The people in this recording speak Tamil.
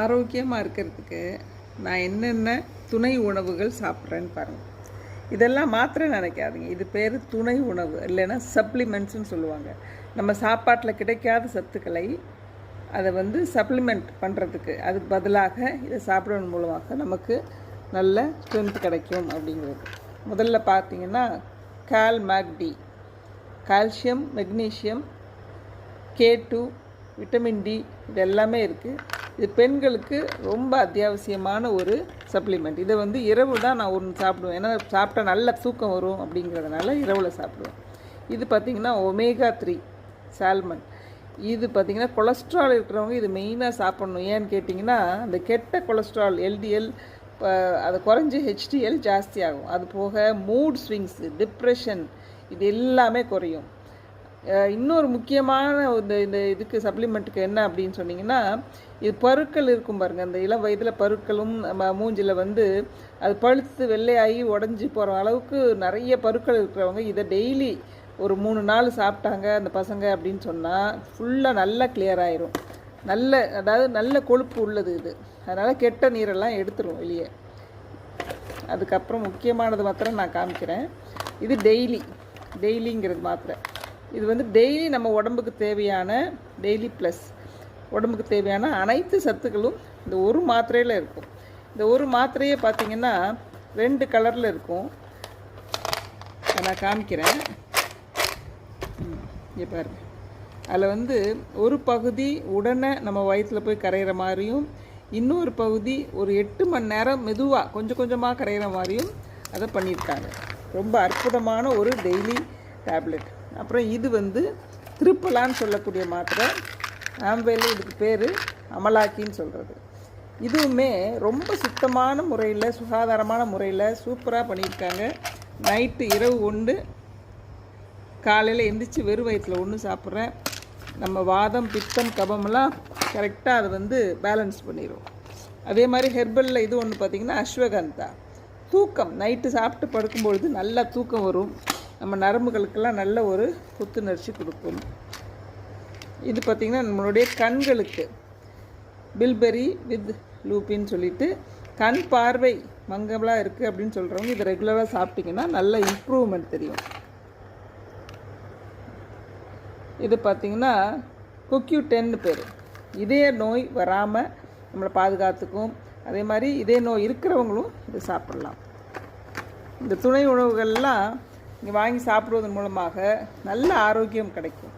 ஆரோக்கியமாக இருக்கிறதுக்கு நான் என்னென்ன துணை உணவுகள் சாப்பிட்றேன்னு பாருங்கள். இதெல்லாம் மாத்திரை நினைக்காதீங்க, இது பேர் துணை உணவு, இல்லைன்னா சப்ளிமெண்ட்ஸ்னு சொல்லுவாங்க. நம்ம சாப்பாட்டில் கிடைக்காத சத்துக்களை அதை சப்ளிமெண்ட் பண்ணுறதுக்கு, அதுக்கு பதிலாக இதை சாப்பிடுவதன் மூலமாக நமக்கு நல்ல ஸ்ட்ரென்த் கிடைக்கும் அப்படிங்கிறது. முதல்ல பார்த்தீங்கன்னா மேக்டி, calcium, magnesium, K2, vitamin D, இது எல்லாமே இருக்குது. இது பெண்களுக்கு ரொம்ப அத்தியாவசியமான ஒரு சப்ளிமெண்ட். இதை இரவு தான் நான் ஒன்று சாப்பிடுவேன், ஏன்னா சாப்பிட்டா நல்ல தூக்கம் வரும் அப்படிங்கிறதுனால இரவில் சாப்பிடுவேன். இது பார்த்திங்கன்னா ஒமேகா 3 சால்மன். இது பார்த்திங்கன்னா கொலஸ்ட்ரால் இருக்கிறவங்க இது மெயினாக சாப்பிட்ணும். ஏன்னு கேட்டிங்கன்னா அந்த கெட்ட கொலஸ்ட்ரால் LDL அது குறைஞ்சி HDL ஜாஸ்தி ஆகும். அது போக மூட் ஸ்விங்ஸு, டிப்ரெஷன், இது எல்லாமே குறையும். இன்னொரு முக்கியமான இந்த இதுக்கு சப்ளிமெண்ட்டுக்கு என்ன அப்படின்னு சொன்னிங்கன்னா, இது பருக்கள் இருக்கும் பாருங்கள். அந்த இளம் வயதில் பருக்களும் நம்ம மூஞ்சில் அது பழுத்து வெள்ளையாகி உடஞ்சி போகிற அளவுக்கு நிறைய பருக்கள் இருக்கிறவங்க இதை டெய்லி ஒரு 3 நாள் சாப்பிட்டாங்க அந்த பசங்க அப்படின்னு சொன்னால் ஃபுல்லாக நல்லா கிளியர் ஆயிரும். அதாவது நல்ல கொழுப்பு உள்ளது இது. அதனால் கெட்ட நீரெல்லாம் எடுத்துரும் வெளியே. அதுக்கப்புறம் முக்கியமானது மாத்திரம் நான் காமிக்கிறேன். இது டெய்லிங்கிறது மாத்திரை. இது டெய்லி நம்ம உடம்புக்கு தேவையான டெய்லி ப்ளஸ் உடம்புக்கு தேவையான அனைத்து சத்துக்களும் இந்த ஒரு மாத்திரையில் இருக்கும். இந்த ஒரு மாத்திரையே பார்த்திங்கன்னா 2 கலரில் இருக்கும். நான் காமிக்கிறேன், இங்கே பாருங்கள். அதில் ஒரு பகுதி உடனே நம்ம வயிற்றில் போய் கரைகிற மாதிரியும், இன்னொரு பகுதி ஒரு 8 மணி நேரம் மெதுவாக கொஞ்சம் கொஞ்சமாக கரைகிற மாதிரியும் அதை பண்ணியிருக்காங்க. ரொம்ப அற்புதமான ஒரு டெய்லி டேப்லெட். அப்புறம் இது திருப்பலான்னு சொல்லக்கூடிய மாத்திரை. ஆம்பேல இதுக்கு பேர் அமலாக்கின்னு சொல்கிறது. இதுவுமே ரொம்ப சுத்தமான முறையில், சுகாதாரமான முறையில் சூப்பராக பண்ணியிருக்காங்க. நைட்டு இரவு 1, காலையில் எந்திரிச்சு வெறும் வயிற்றில் 1 சாப்பிட்றேன். நம்ம வாதம், பித்தம், கபமெல்லாம் கரெக்டாக அதை பேலன்ஸ் பண்ணிடும். அதே மாதிரி ஹெர்பலில் இது ஒன்று பார்த்திங்கன்னா அஸ்வகந்தா. தூக்கம், நைட்டு சாப்பிட்டு படுக்கும்பொழுது நல்லா தூக்கம் வரும். நம்ம நரம்புகளுக்கெல்லாம் நல்ல ஒரு புத்துணர்ச்சி கொடுக்கும். இது பார்த்திங்கன்னா நம்மளுடைய கண்களுக்கு பில்பெரி வித் லூப்பின்னு சொல்லிட்டு கண் பார்வை மங்கலாக இருக்குது அப்படின்னு சொல்கிறவங்க இதை ரெகுலராக சாப்பிட்டிங்கன்னா நல்ல இம்ப்ரூவ்மெண்ட் தெரியும். இது பார்த்திங்கன்னா CoQ10 பேர். இதய நோய் வராமல் நம்மளை பாதுகாத்துக்கும். அதே மாதிரி இதய நோய் இருக்கிறவங்களும் இதை சாப்பிட்லாம். இந்த துணை உணவுகள்லாம் இங்கே வாங்கி சாப்பிடுவதன் மூலமாக நல்ல ஆரோக்கியம் கிடைக்கும்.